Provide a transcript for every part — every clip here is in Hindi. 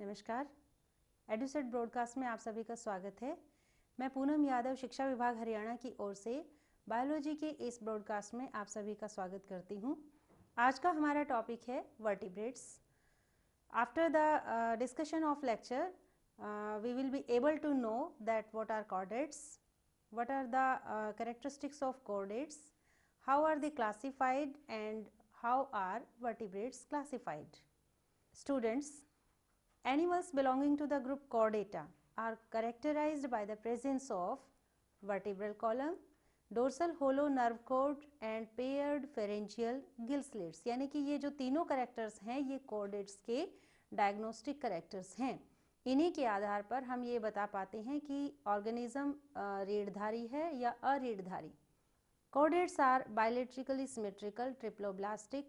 नमस्कार, एडुसेट ब्रॉडकास्ट में आप सभी का स्वागत है। मैं पूनम यादव शिक्षा विभाग हरियाणा की ओर से बायोलॉजी के इस ब्रॉडकास्ट में आप सभी का स्वागत करती हूँ। आज का हमारा टॉपिक है vertebrates. After the discussion of lecture we will be able to know that what are chordates, what are the characteristics of chordates, how are they classified and how are vertebrates classified. Students, animals belonging to the group Chordata are characterized by the presence of vertebral column, dorsal hollow nerve cord and paired pharyngeal gill slits। यानी कि ये जो तीनों कैरेक्टर्स हैं ये कॉर्डेट्स के डायग्नोस्टिक कैरेक्टर्स हैं। इन्हीं के आधार पर हम ये बता पाते हैं कि ऑर्गेनिज्म रीढ़धारी है या अरीढ़धारी। Chordates are bilaterally symmetrical triploblastic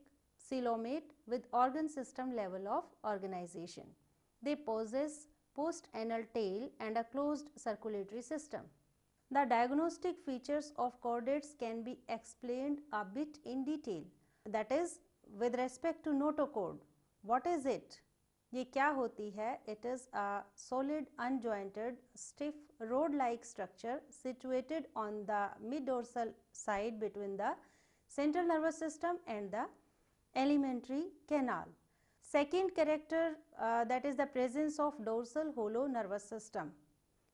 coelomate with organ system level of organization. They possess post-anal tail and a closed circulatory system. The diagnostic features of chordates can be explained a bit in detail. That is, with respect to notochord, what is it? ये क्या होती है? It is a solid, unjointed, stiff, rod-like structure situated on the mid-dorsal side between the central nervous system and the alimentary canal. Second character, that is the presence of dorsal hollow nervous system.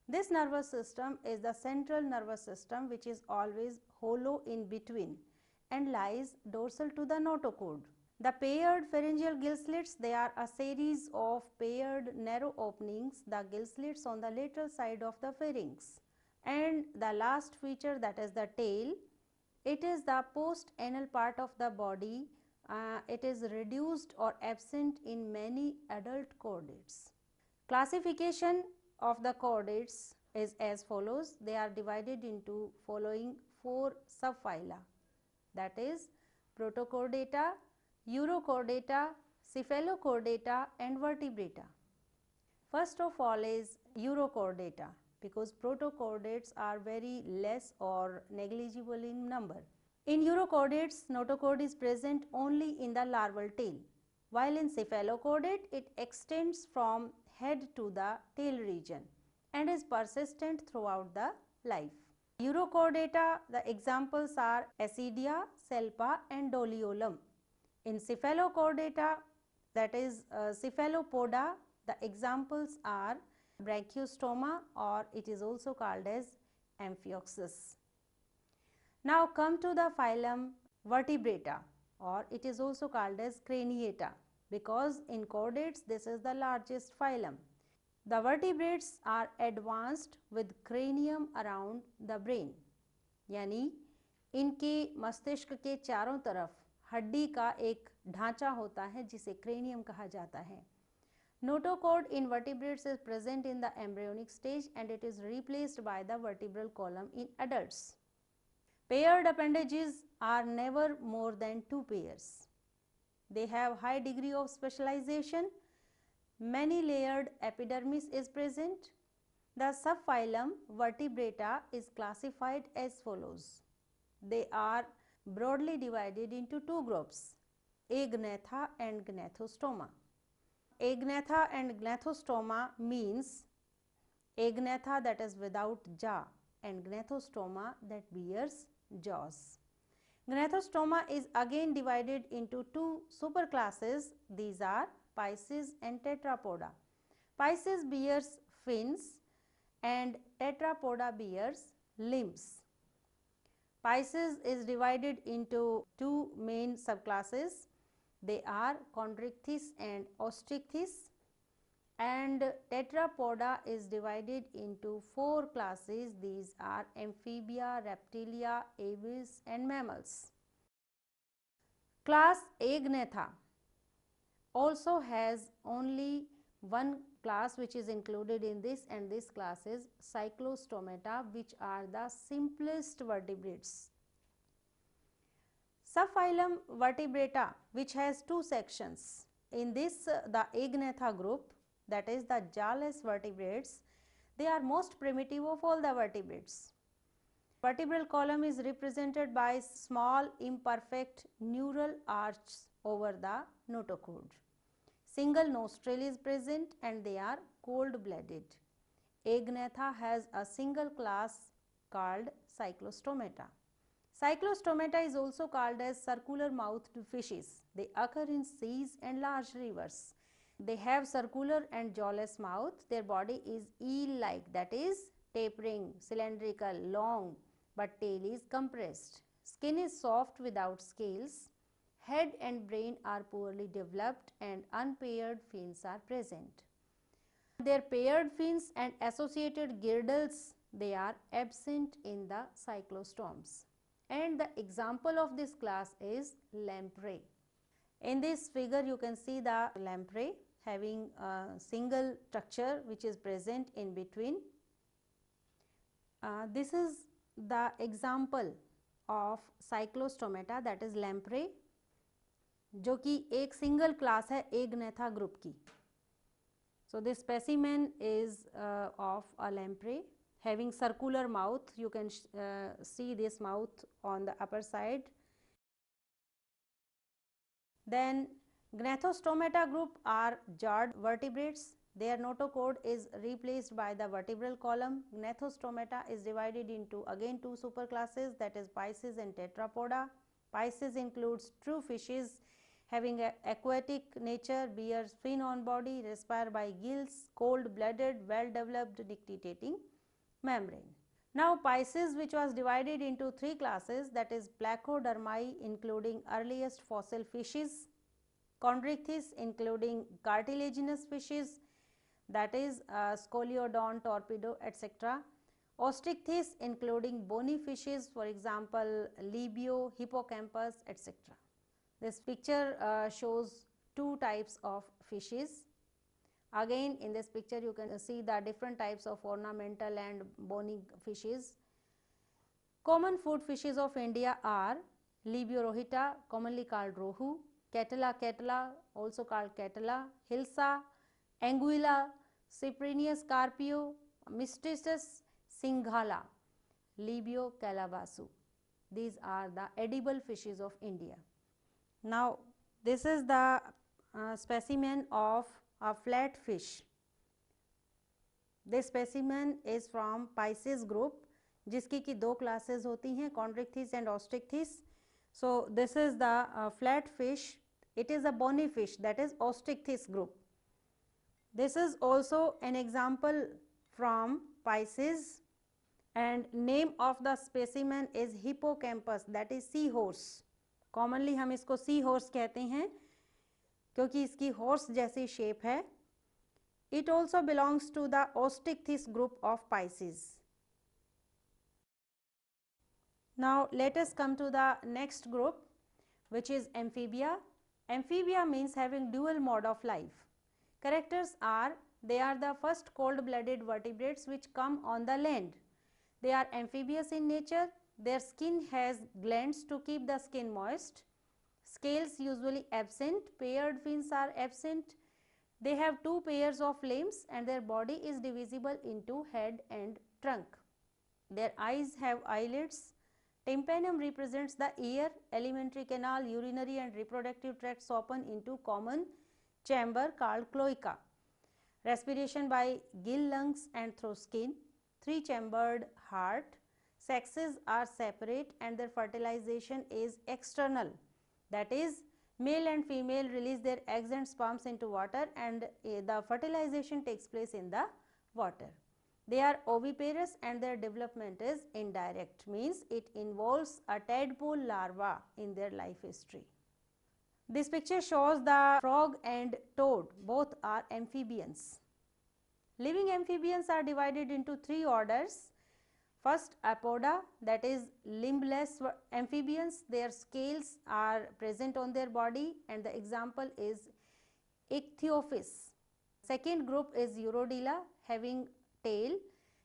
This nervous system is the central nervous system which is always hollow in between and lies dorsal to the notochord. The paired pharyngeal gill slits, they are a series of paired narrow openings, the gill slits on the lateral side of the pharynx. And the last feature, that is the tail, it is the post-anal part of the body. It is reduced or absent in many adult chordates. Classification of the chordates is as follows. They are divided into following 4 subphyla, that is Protochordata, Urochordata, Cephalochordata and Vertebrata. First of all is Urochordata, because protochordates are very less or negligible in number. In Urochordates, notochord is present only in the larval tail, while in Cephalochordate it extends from head to the tail region and is persistent throughout the life. Urochordata, the examples are Ascidia, Selpa and Doliolum. In Cephalochordata, that is Cephalopoda, the examples are Brachistoma, or it is also called as Amphioxus. Now come to the phylum Vertebrata, or it is also called as Craniata, because in chordates this is the largest phylum. The vertebrates are advanced with cranium around the brain, यानी इनके मस्तिष्क के चारों तरफ हड्डी का एक ढांचा होता है जिसे क्रेनियम कहा जाता है. Notochord in vertebrates is present in the embryonic stage and it is replaced by the vertebral column in adults. Paired appendages are never more than 2 pairs. They have high degree of specialization. Many layered epidermis is present. The subphylum Vertebrata is classified as follows. They are broadly divided into 2 groups, Agnatha and Gnathostoma. Agnatha and Gnathostoma means Agnatha, that is without jaw, and Gnathostoma that bears jaws. Gnathostoma is again divided into 2 superclasses. These are Pisces and Tetrapoda. Pisces bears fins and Tetrapoda bears limbs. Pisces is divided into 2 main subclasses. They are Chondrichthyes and Osteichthyes, and Tetrapoda is divided into 4 classes. These are Amphibia, Reptilia, Aves and Mammals. Class Agnatha also has only one class which is included in this, and this class is Cyclostomata, which are the simplest vertebrates. Subphylum Vertebrata, which has 2 sections. In this the Agnatha group, that is the jawless vertebrates, they are most primitive of all the vertebrates. Vertebral column is represented by small imperfect neural arches over the notochord. single nostril is present and they are cold-blooded. Agnatha has a single class called Cyclostomata. Cyclostomata is also called as circular-mouthed fishes. They occur in seas and large rivers. They have circular and jawless mouth. Their body is eel-like, that is tapering, cylindrical, long, but tail is compressed. Skin is soft without scales. Head and brain are poorly developed and unpaired fins are present. Their paired fins and associated girdles, they are absent in the cyclostomes. And the example of this class is lamprey. In this figure you can see the lamprey having a single structure which is present in between. This is the example of cyclostomata, that is lamprey, जो कि एक सिंगल क्लास है एग्नेथा ग्रुप की. So this specimen is of a lamprey having circular mouth. You can see this mouth on the upper side. Then Gnathostomata group are jawed vertebrates. Their notochord is replaced by the vertebral column. Gnathostomata is divided into again two superclasses, that is Pisces and Tetrapoda. Pisces includes true fishes having an aquatic nature, bears fin on body, respire by gills, cold-blooded, well-developed nictitating membrane. Now Pisces, which was divided into three classes, that is Placodermi including earliest fossil fishes, Chondrichthyes including cartilaginous fishes, that is Scoliodon, Torpedo, etc. Ostrichthyes including bony fishes, for example Libio, Hippocampus, etc. This picture shows two types of fishes. Again in this picture you can see the different types of ornamental and bony fishes. Common food fishes of India are Libio rohita, commonly called rohu, Catella catella, also called catella, Hilsa, Anguilla, Cyprinius carpio, Mysticis singhala, Libio calabasu. These are the edible fishes of India. Now this is the specimen of a flat fish. This specimen is from Pisces group, जिसकी की दो classes होती हैं, Chondrichthyes and Ostrichthyes. So this is the flat fish. It is a bony fish, that is Ostrichthyes group. This is also an example from Pisces, and name of the specimen is Hippocampus, that is sea horse. Commonly हम इसको sea horse कहते हैं क्योंकि इसकी horse जैसी shape है. It also belongs to the Ostrichthyes group of Pisces. Now let us come to the next group, which is Amphibia. Amphibia means having dual mode of life. Characters are, they are the first cold-blooded vertebrates which come on the land. They are amphibious in nature. Their skin has glands to keep the skin moist. Scales usually absent. Paired fins are absent. They have two pairs of limbs and their body is divisible into head and trunk. Their eyes have eyelids. Tympanum represents the ear. Alimentary canal, urinary and reproductive tracts open into common chamber called cloaca. Respiration by gill, lungs and through skin. Three-chambered heart. Sexes are separate and their fertilization is external. That is, male and female release their eggs and sperms into water and the fertilization takes place in the water. They are oviparous and their development is indirect, means it involves a tadpole larva in their life history. This picture shows the frog and toad, both are amphibians. Living amphibians are divided into three orders. First, Apoda, that is limbless amphibians. Their scales are present on their body and the example is Ichthyophis. Second group is Urodila, having tail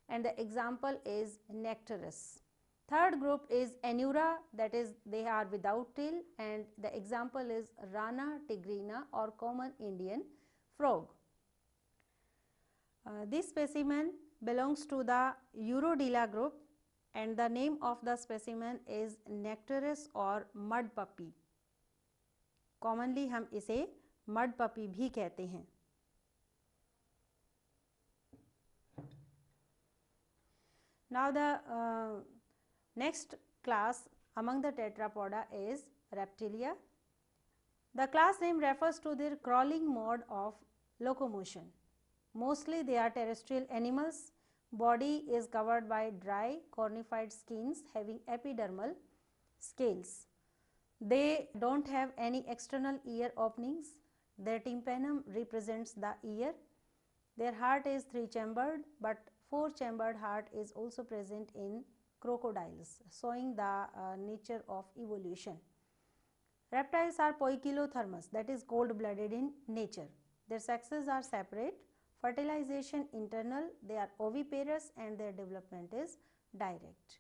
and the example is Nectarus. Third group is Anura, that is they are without tail and the example is Rana tigrina or common Indian frog. This specimen belongs to the Urodila group and the name of the specimen is Nectarus or mud puppy. Commonly हम इसे मड पपी भी कहते हैं। Now the next class among the tetrapoda is Reptilia. The class name refers to their crawling mode of locomotion. Mostly they are terrestrial animals. Body is covered by dry cornified skins having epidermal scales. They don't have any external ear openings. Their tympanum represents the ear. Their heart is 3-chambered, but 4-chambered heart is also present in crocodiles, showing the nature of evolution. Reptiles are poikilothermous, that is cold-blooded in nature. Their sexes are separate, fertilization internal, they are oviparous and their development is direct.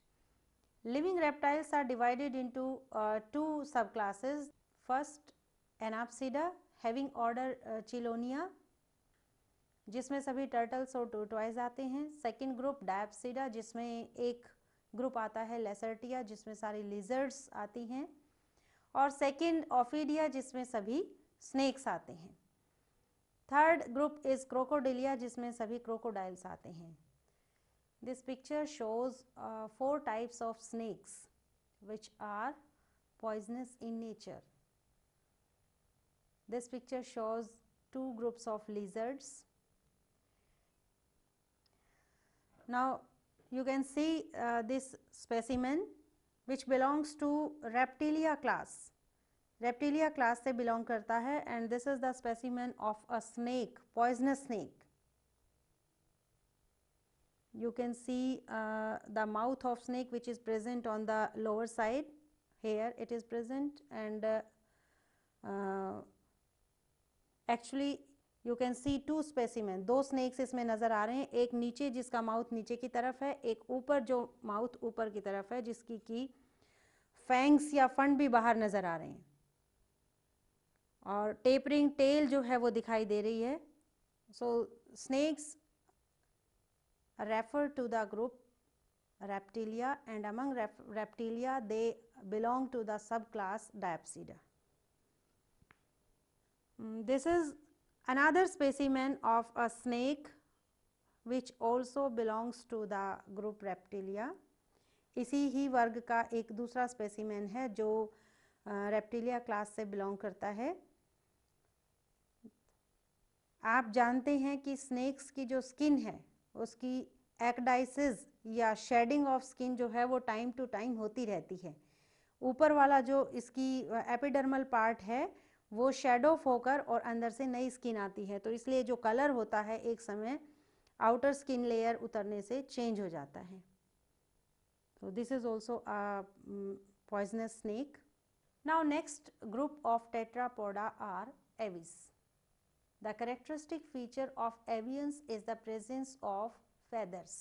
Living reptiles are divided into two subclasses. First, Anapsida having order Chelonia, जिसमें सभी टर्टल्स और टोर्टोइज आते हैं. सेकेंड ग्रुप डायप्सिडा, जिसमें एक ग्रुप आता है लेसर्टिया, जिसमें सारी लिजर्ड्स आती हैं. और सेकेंड ऑफिडिया, जिसमें सभी स्नेक्स आते हैं. थर्ड ग्रुप इज क्रोकोडिलिया, जिसमें सभी क्रोकोडाइल्स आते हैं. This picture shows 4 types of snakes which are poisonous in nature. This picture shows 2 groups of lizards. Now you can see this specimen which belongs to Reptilia class. Reptilia class से belong करता है and this is the specimen of a snake, poisonous snake. You can see the mouth of snake which is present on the lower side. Here it is present and actually you can see 2 specimen. 2 snakes इसमें नज़र आ रहे हैं. एक नीचे जिसका माउथ नीचे की तरफ है, एक ऊपर जो माउथ ऊपर की तरफ है जिसकी की फैंग्स या फंड भी बाहर नज़र आ रहे हैं और टेपरिंग टेल जो है वो दिखाई दे रही है. सो snacks refer to the group Reptilia and among Reptilia they belong to the subclass Diapsida. This is another specimen of a snake which also belongs to the group Reptilia. इसी ही वर्ग का एक दूसरा स्पेसिमेन है जो रेप्टिलिया क्लास से बिलोंग करता है. आप जानते हैं कि स्नेक्स की जो स्किन है उसकी एक्डाइसिस या शेडिंग ऑफ स्किन जो है वो टाइम टू टाइम होती रहती है. ऊपर वाला जो इसकी एपिडर्मल पार्ट है वो शेड ऑफ होकर और अंदर से नई स्किन आती है. तो इसलिए जो कलर होता है एक समय आउटर स्किन लेयर उतरने से चेंज हो जाता है. So this is also a poisonous snake. Now next group of tetrapoda are aves. The characteristic feature of avians is the presence of feathers.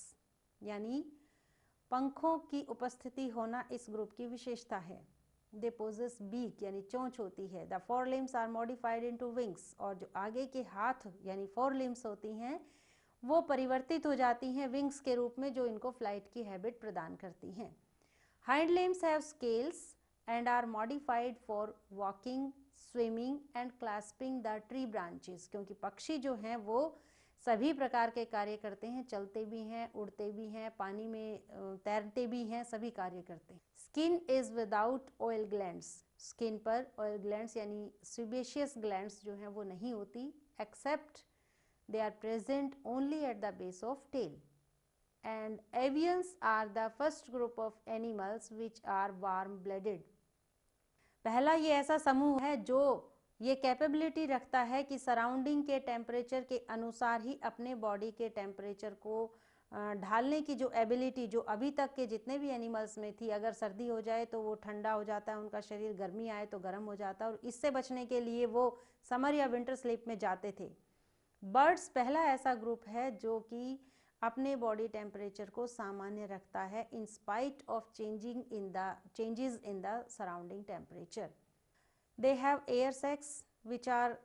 यानी पंखों की उपस्थिति होना इस ग्रुप की विशेषता है. They possess beak यानी चोंच होती है. The forelimbs are modified into wings. और जो आगे के हाथ यानी forelimbs होती हैं वो परिवर्तित हो जाती हैं विंग्स के रूप में जो इनको फ्लाइट की हैबिट प्रदान करती हैं. Hind limbs have scales and are modified for walking, swimming and clasping the tree branches. क्योंकि पक्षी जो हैं वो सभी प्रकार के कार्य करते हैं, चलते भी हैं, उड़ते भी हैं, पानी में तैरते भी हैं, सभी कार्य करते हैं. Skin is without oil glands. Skin पर ऑयल ग्लैंड्स यानी सीबेशियस ग्लैंड्स जो हैं वो नहीं होती, accept they are present only at the base of tail. And avians are the first group of animals which are warm blooded. पहला ये ऐसा समूह है जो ये कैपेबिलिटी रखता है कि सराउंडिंग के टेम्परेचर के अनुसार ही अपने बॉडी के टेम्परेचर को ढालने की जो एबिलिटी जो अभी तक के जितने भी एनिमल्स में थी, अगर सर्दी हो जाए तो वो ठंडा हो जाता है, उनका शरीर गर्मी आए तो गर्म हो जाता है और इससे बचने के लिए वो समर या विंटर स्लीप में जाते थे. बर्ड्स पहला ऐसा ग्रुप है जो कि अपने बॉडी टेम्परेचर को सामान्य रखता है in spite of changes in the surrounding temperature. They have air sacs which are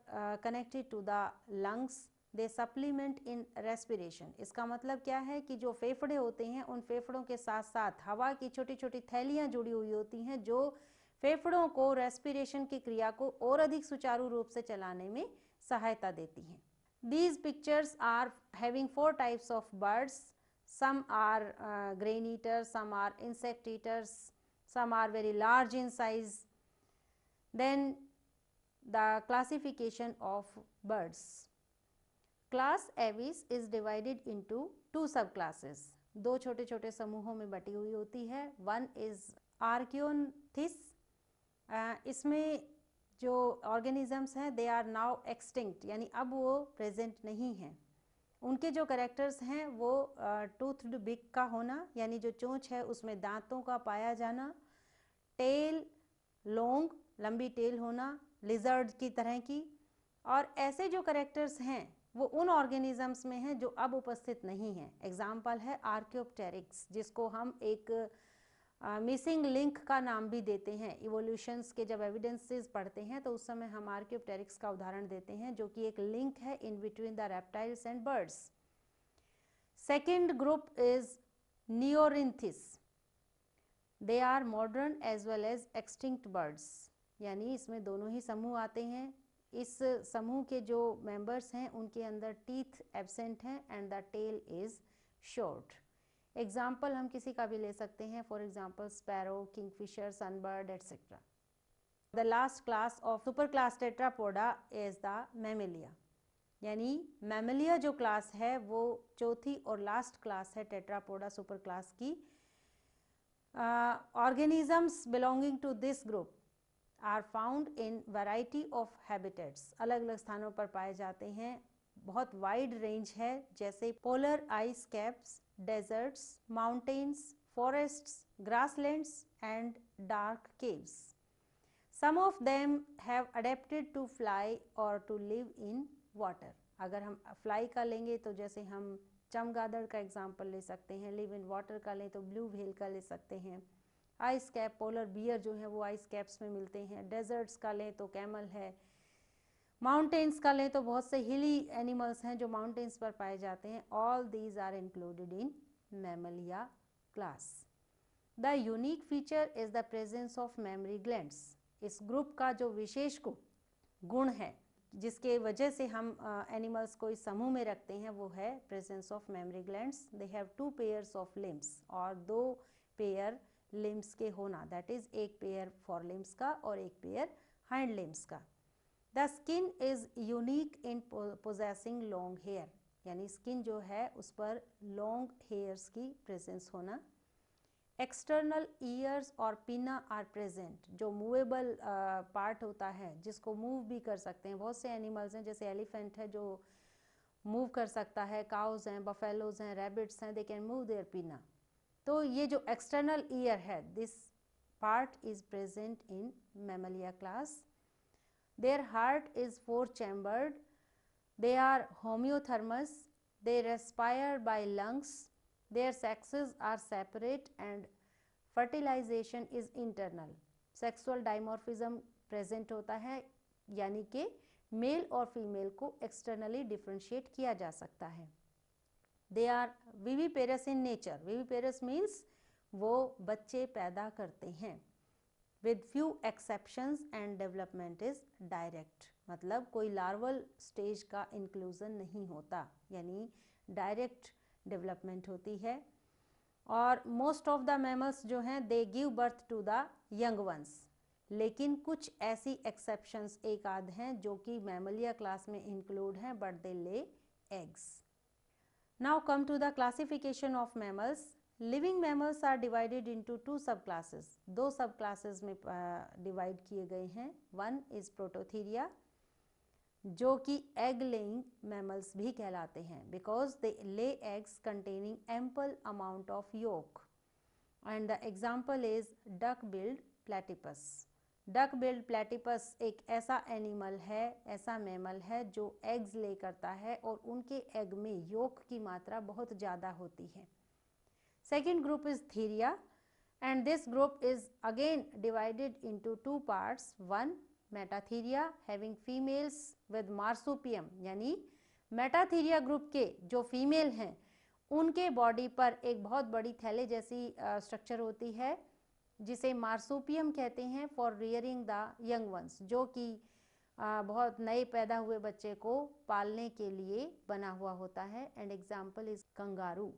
connected to the lungs. They supplement in respiration. इसका मतलब क्या है कि जो फेफड़े होते हैं उन फेफड़ों के साथ साथ हवा की छोटी छोटी थैलियाँ जुड़ी हुई होती हैं जो फेफड़ों को रेस्पिरेशन की क्रिया को और अधिक सुचारू रूप से चलाने में सहायता देती हैं। These pictures are having 4 types of birds. Some are grain eaters, some are insect eaters, some are very large in size. Then the classification of birds. Class Aves is divided into 2 subclasses. 2 छोटे छोटे समूहों में बटी हुई होती है। One is Archaeonthis. इसमें जो ऑर्गेनिजम्स हैं दे आर नाउ एक्सटिंक्ट, यानी अब वो प्रेजेंट नहीं हैं। उनके जो करेक्टर्स हैं वो टूथ्ड बिग का होना, यानी जो चोंच है उसमें दांतों का पाया जाना, टेल लॉन्ग लंबी टेल होना लिजर्ड की तरह की, और ऐसे जो करेक्टर्स हैं वो उन ऑर्गेनिजम्स में हैं जो अब उपस्थित नहीं हैं। एग्जाम्पल है आर्कियोप्टेरिक्स, जिसको हम एक मिसिंग लिंक का नाम भी देते हैं। इवोल्यूशंस के जब एविडेंसेस पढ़ते हैं तो उस समय हम आर्कियोप्टेरिक्स का उदाहरण देते हैं, जो कि एक लिंक है in between the reptiles and birds. Second group is Neornithes. They are modern as well as extinct birds, यानी इसमें दोनों ही समूह आते हैं। इस समूह के जो मेंबर्स हैं उनके अंदर टीथ एब्सेंट हैं and the tail is short. Example हम किसी का भी ले सकते हैं, for example sparrow, kingfisher, sunbird etcetera. The last class of super class Tetrapoda is the Mammalia, यानी मैमेलिया जो क्लास है वो चौथी और लास्ट क्लास है टेट्रापोडा सुपर क्लास की। Organisms belonging to this group are found in variety of habitats, अलग अलग स्थानों पर पाए जाते हैं, बहुत वाइड रेंज है, जैसे polar ice caps, deserts, mountains, forests, grasslands and dark caves. Some of them have adapted to fly or to live in water. अगर हम fly का लेंगे तो जैसे हम चमगादड़ का एग्जाम्पल ले सकते हैं, लिव इन वाटर का लें तो ब्लू व्हेल का ले सकते हैं, आइस कैप पोलर बियर जो है वो आइस कैप्स में मिलते हैं, डेजर्ट्स का लें तो कैमल है, माउंटेन्स का लें तो बहुत से हिली एनिमल्स हैं जो माउंटेन्स पर पाए जाते हैं। All these are included in Mammalia class. The unique feature is the presence of mammary glands. इस ग्रुप का जो विशेष गुण है जिसके वजह से हम एनिमल्स को इस समूह में रखते हैं वो है presence of mammary glands. They have 2 pairs of limbs, और 2 पेयर लिम्स के होना, दैट इज एक पेयर फॉर लिम्स का और एक पेयर हाइंड लिम्स का। The skin is unique in possessing long hair, यानी स्किन जो है उस पर लॉन्ग हेयर्स की प्रेजेंस होना। एक्सटर्नल ईयर्स और पिना आर प्रेजेंट, जो मूवेबल पार्ट होता है जिसको मूव भी कर सकते हैं। बहुत से एनिमल्स हैं जैसे एलिफेंट है जो मूव कर सकता है, काउज हैं, बफेलोज हैं, रैबिट्स हैं, दे कैन मूव देयर पिना। तो ये जो एक्सटर्नल ईयर है, this part is present in Mammalia class. Their heart is 4-chambered. They are homeothermous. They respire by lungs. Their sexes are separate and fertilization is internal. Sexual dimorphism present होता है, यानी कि मेल और फीमेल को एक्सटर्नली डिफ्रेंशिएट किया जा सकता है। They are viviparous in nature. Viviparous means वो बच्चे पैदा करते हैं। With few exceptions and development is direct, मतलब कोई लार्वल स्टेज का इंक्लूजन नहीं होता, यानी डायरेक्ट डेवलपमेंट होती है। और मोस्ट ऑफ द मैमल्स जो हैं they give birth to the young ones, लेकिन कुछ ऐसी एक्सेप्शंस एक आध हैं जो कि मैमलिया क्लास में इंक्लूड हैं, but they lay eggs. Now come to the classification of mammals. Living mammals are divided into 2 sub classes, 2 sub classes में डिवाइड किए गए हैं। वन इज प्रोटोथीरिया, जो कि एग लेइंग मैमल्स भी कहलाते हैं, because they lay eggs containing ample amount of yolk, and the example is duck billed platypus. Duck billed platypus एक ऐसा एनिमल है, ऐसा मैमल है जो एग्स ले करता है और उनके एग में योक की मात्रा बहुत ज़्यादा होती है। Second group is Theria, and this group is again divided into 2 parts. One, Metatheria, having females with marsupium, यानी Metatheria group के जो फीमेल हैं उनके बॉडी पर एक बहुत बड़ी थैले जैसी स्ट्रक्चर होती है, जिसे मार्सुपियम कहते हैं for rearing the young once, जो कि बहुत नए पैदा हुए बच्चे को पालने के लिए बना हुआ होता है। एंड एग्जाम्पल इज कंगारू,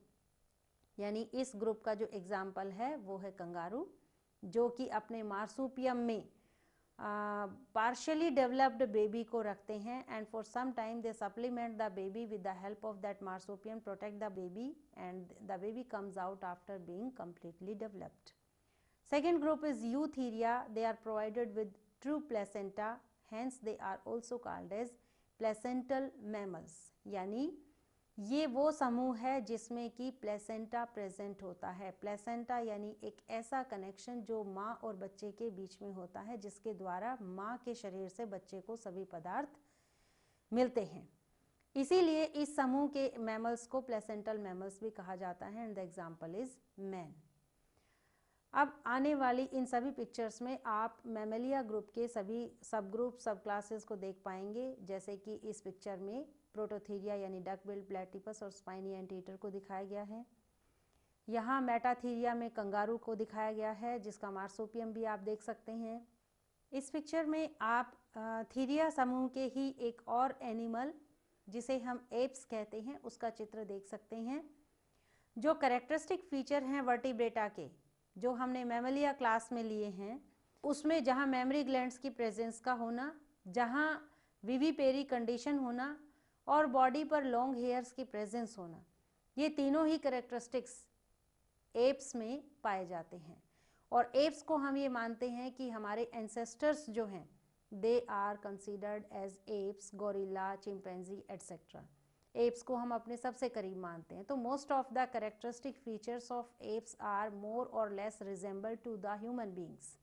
यानी इस ग्रुप का जो एग्जाम्पल है वो है कंगारू, जो कि अपने मार्सुपियम में पार्शियली डेवलप्ड बेबी को रखते हैं and for some time they supplement the baby with the help of that marsupium, protect the baby and the baby comes out after being completely developed. Second group is Eutheria. They are provided with true placenta, hence they are also called as placental mammals. यानी ये वो समूह है जिसमें कि प्लेसेंटा प्रेजेंट होता है। प्लेसेंटा यानी एक ऐसा कनेक्शन जो माँ और बच्चे के बीच में होता है, जिसके द्वारा माँ के शरीर से बच्चे को सभी पदार्थ मिलते हैं। इसीलिए इस समूह के मैमल्स को प्लेसेंटल मैमल्स भी कहा जाता है and the example is man. अब आने वाली इन सभी पिक्चर्स में आप मैमेलिया ग्रुप के सभी सब ग्रुप सब क्लासेस को देख पाएंगे, जैसे कि इस पिक्चर में प्रोटोथीरिया यानी डक बिल्ड प्लेटिपस और स्पाइनी एंटीटर को दिखाया गया है। यहाँ मेटाथीरिया में कंगारू को दिखाया गया है, जिसका मार्सुपियम भी आप देख सकते हैं। इस पिक्चर में आप थीरिया समूह के ही एक और एनिमल जिसे हम एप्स कहते हैं उसका चित्र देख सकते हैं। जो कैरेक्टरिस्टिक फीचर हैं वर्टिब्रेटा के जो हमने मैमेलिया क्लास में लिए हैं, उसमें जहाँ मेमोरी ग्लैंड्स की प्रेजेंस का होना, जहाँ विविपेरी कंडीशन होना और बॉडी पर लॉन्ग हेयर्स की प्रेजेंस होना, ये तीनों ही कैरेक्टरिस्टिक्स एप्स में पाए जाते हैं। और एप्स को हम ये मानते हैं कि हमारे एंसेस्टर्स जो हैं they are considered as apes, gorilla, chimpanzee etcetera. Apes को हम अपने सबसे करीब मानते हैं। तो most of the characteristic features of apes are more or less resemble to the human beings.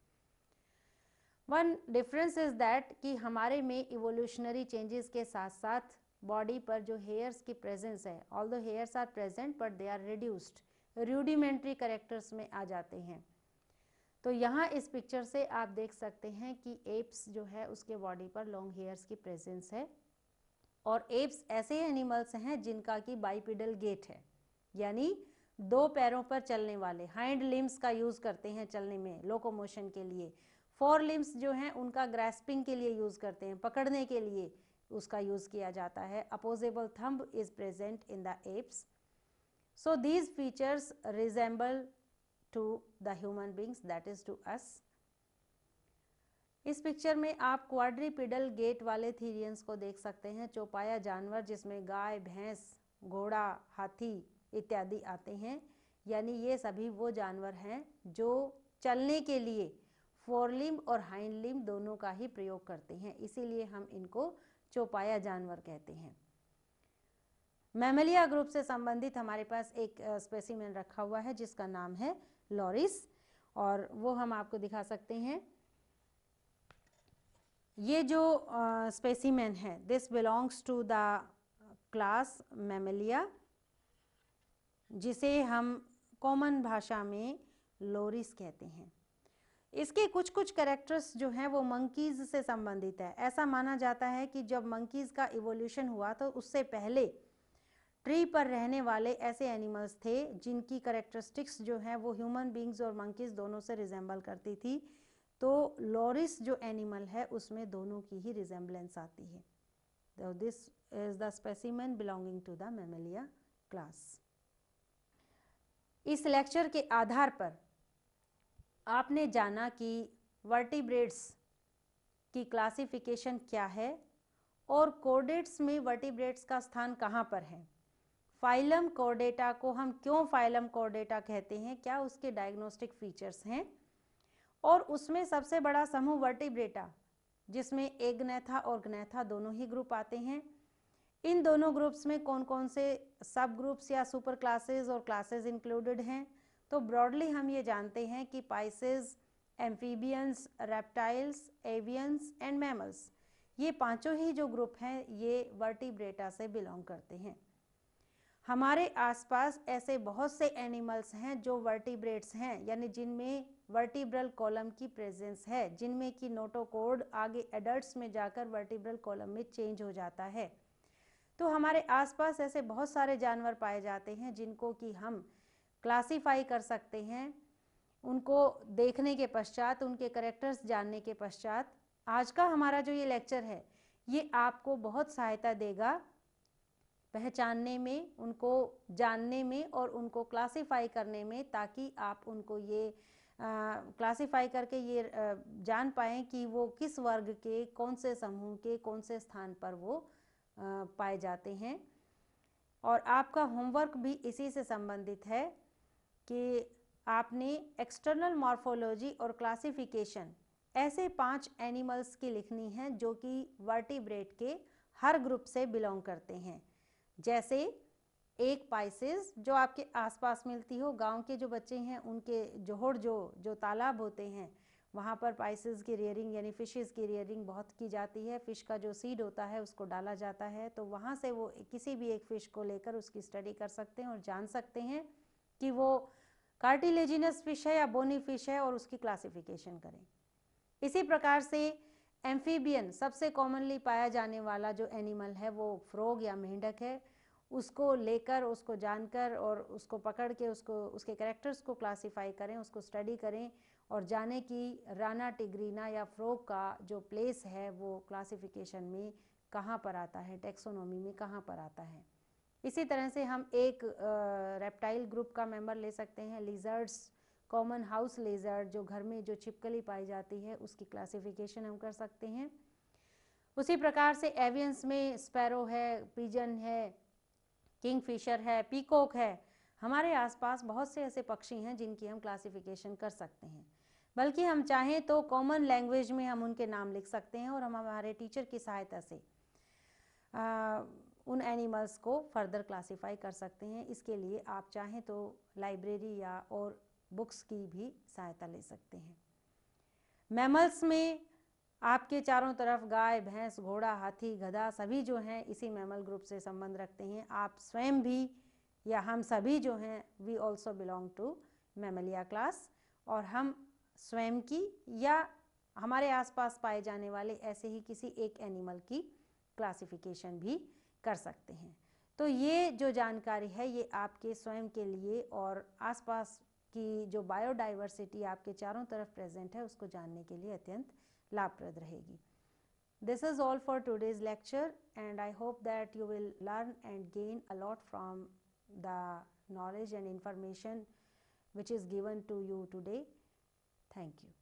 One difference is that कि हमारे में इवोल्यूशनरी चेंजेस के साथ साथ बॉडी पर जो हेयर्स की प्रेजेंस है, although hairs are present but they are reduced, rudimentary characters में आ जाते हैं। तो यहाँ इस पिक्चर से आप देख सकते हैं कि एप्स जो है उसके बॉडी पर लॉन्ग हेयर्स की प्रेजेंस है। और एप्स ऐसे एनिमल्स हैं जिनका कि बाइपिडल गेट है, यानी दो पैरों पर चलने वाले, हाइंड लिम्स का यूज करते हैं चलने में, लोकोमोशन के लिए। फोर लिम्स जो हैं उनका ग्रैस्पिंग के लिए यूज करते हैं, पकड़ने के लिए उसका यूज किया जाता है। Opposable thumb is present in the apes. So these features resemble to the human beings, that is to us. इस पिक्चर में आप क्वाड्रीपिडल गेट वाले थीरियंस को देख सकते हैं, चौपाया जानवर जिसमें गाय, भैंस, घोड़ा, हाथी इत्यादि आते हैं। यानी ये सभी वो जानवर हैं जो चलने के लिए फोरलिम्ब और हाइंड लिम्ब दोनों का ही प्रयोग करते हैं, इसीलिए हम इनको चौपाया जानवर कहते हैं। मैमेलिया ग्रुप से संबंधित हमारे पास एक स्पेसिमेन रखा हुआ है जिसका नाम है लॉरिस, और वो हम आपको दिखा सकते हैं। ये जो स्पेसिमेन है, this belongs to the class Mammalia, जिसे हम कॉमन भाषा में लोरिस कहते हैं। इसके कुछ कुछ कैरेक्टर्स जो हैं वो मंकीज से संबंधित है। ऐसा माना जाता है कि जब मंकीज का इवोल्यूशन हुआ तो उससे पहले ट्री पर रहने वाले ऐसे एनिमल्स थे जिनकी कैरेक्टरिस्टिक्स जो हैं वो ह्यूमन बींग्स और मंकीज दोनों से रिजेंबल करती थी। तो लॉरिस जो एनिमल है उसमें दोनों की ही रिजेंबलेंस आती है। तो this is the specimen belonging to the Mammalia class. इस लेक्चर के आधार पर आपने जाना कि वर्टिब्रेट्स की क्लासिफिकेशन क्या है और कॉर्डेट्स में वर्टिब्रेट्स का स्थान कहाँ पर है। फाइलम कॉर्डेटा को हम क्यों फाइलम कॉर्डेटा कहते हैं, क्या उसके डायग्नोस्टिक फीचर्स हैं, और उसमें सबसे बड़ा समूह वर्टिब्रेटा जिसमें एग्नेथा और ग्नेथा दोनों ही ग्रुप आते हैं। इन दोनों ग्रुप्स में कौन कौन से सब ग्रुप्स या सुपर क्लासेस और क्लासेस इंक्लूडेड हैं। तो ब्रॉडली हम ये जानते हैं कि Pisces, amphibians, reptiles, avians and mammals, ये पांचों ही जो ग्रुप हैं ये वर्टिब्रेटा से बिलोंग करते हैं। हमारे आसपास ऐसे बहुत से एनिमल्स हैं जो वर्टिब्रेट्स हैं, यानी जिनमें वर्टिब्रल कॉलम की प्रेजेंस है, जिनमें कि नोटोकॉर्ड आगे एडल्ट्स में जाकर वर्टिब्रल कॉलम में चेंज हो जाता है। तो हमारे आसपास ऐसे बहुत सारे जानवर पाए जाते हैं जिनको कि हम क्लासीफाई कर सकते हैं। उनको देखने के पश्चात, उनके कैरेक्टर्स जानने के पश्चात आज का हमारा जो ये लेक्चर है ये आपको बहुत सहायता देगा पहचानने में, उनको जानने में और उनको क्लासिफाई करने में, ताकि आप उनको ये क्लासिफाई करके ये जान पाएँ कि वो किस वर्ग के, कौन से समूह के, कौन से स्थान पर वो पाए जाते हैं। और आपका होमवर्क भी इसी से संबंधित है कि आपने एक्सटर्नल मॉर्फोलॉजी और क्लासिफिकेशन ऐसे 5 एनिमल्स की लिखनी है जो कि वर्टिब्रेट के हर ग्रुप से बिलोंग करते हैं। जैसे एक पाइसेस जो आपके आसपास मिलती हो, गांव के जो बच्चे हैं उनके जोहड़ जो तालाब होते हैं वहाँ पर पाइसेस की रियरिंग यानी फिशेस की रियरिंग बहुत की जाती है। फ़िश का जो सीड होता है उसको डाला जाता है, तो वहाँ से वो किसी भी एक फ़िश को लेकर उसकी स्टडी कर सकते हैं और जान सकते हैं कि वो कार्टिलेजिनस फ़िश है या बोनी फ़िश है और उसकी क्लासिफिकेशन करें। इसी प्रकार से एम्फीबियन सबसे कॉमनली पाया जाने वाला जो एनिमल है वो फ्रॉग या मेंढक है। उसको लेकर, उसको जानकर और उसको पकड़ के उसके कैरेक्टर्स को क्लासिफाई करें, उसको स्टडी करें और जाने कि राना टिग्रीना या फ्रॉग का जो प्लेस है वो क्लासिफिकेशन में कहाँ पर आता है, टेक्सोनोमी में कहाँ पर आता है। इसी तरह से हम एक रेप्टाइल ग्रुप का मेंबर ले सकते हैं, लिजर्ड्स, कॉमन हाउस लेजर्ड जो घर में जो छिपकली पाई जाती है उसकी क्लासिफिकेशन हम कर सकते हैं। उसी प्रकार से एवियंस में स्पैरो है, पिजन है, किंगफिशर है, पीकॉक है। हमारे आसपास बहुत से ऐसे पक्षी हैं जिनकी हम क्लासिफिकेशन कर सकते हैं। बल्कि हम चाहें तो कॉमन लैंग्वेज में हम उनके नाम लिख सकते हैं और हम हमारे टीचर की सहायता से उन एनिमल्स को फर्दर क्लासिफाई कर सकते हैं। इसके लिए आप चाहें तो लाइब्रेरी या और बुक्स की भी सहायता ले सकते हैं। मैमल्स में आपके चारों तरफ गाय, भैंस, घोड़ा, हाथी, गधा सभी जो हैं इसी मैमल ग्रुप से संबंध रखते हैं। आप स्वयं भी या हम सभी जो हैं we also belong to Mammalia class, और हम स्वयं की या हमारे आसपास पाए जाने वाले ऐसे ही किसी एक एनिमल की क्लासिफिकेशन भी कर सकते हैं। तो ये जो जानकारी है ये आपके स्वयं के लिए और आसपास की जो बायोडाइवर्सिटी आपके चारों तरफ प्रेजेंट है उसको जानने के लिए अत्यंत लाभप्रद रहेगी। This is all for today's lecture and I hope that you will learn and gain a lot from the knowledge and information which is given to you today. Thank you.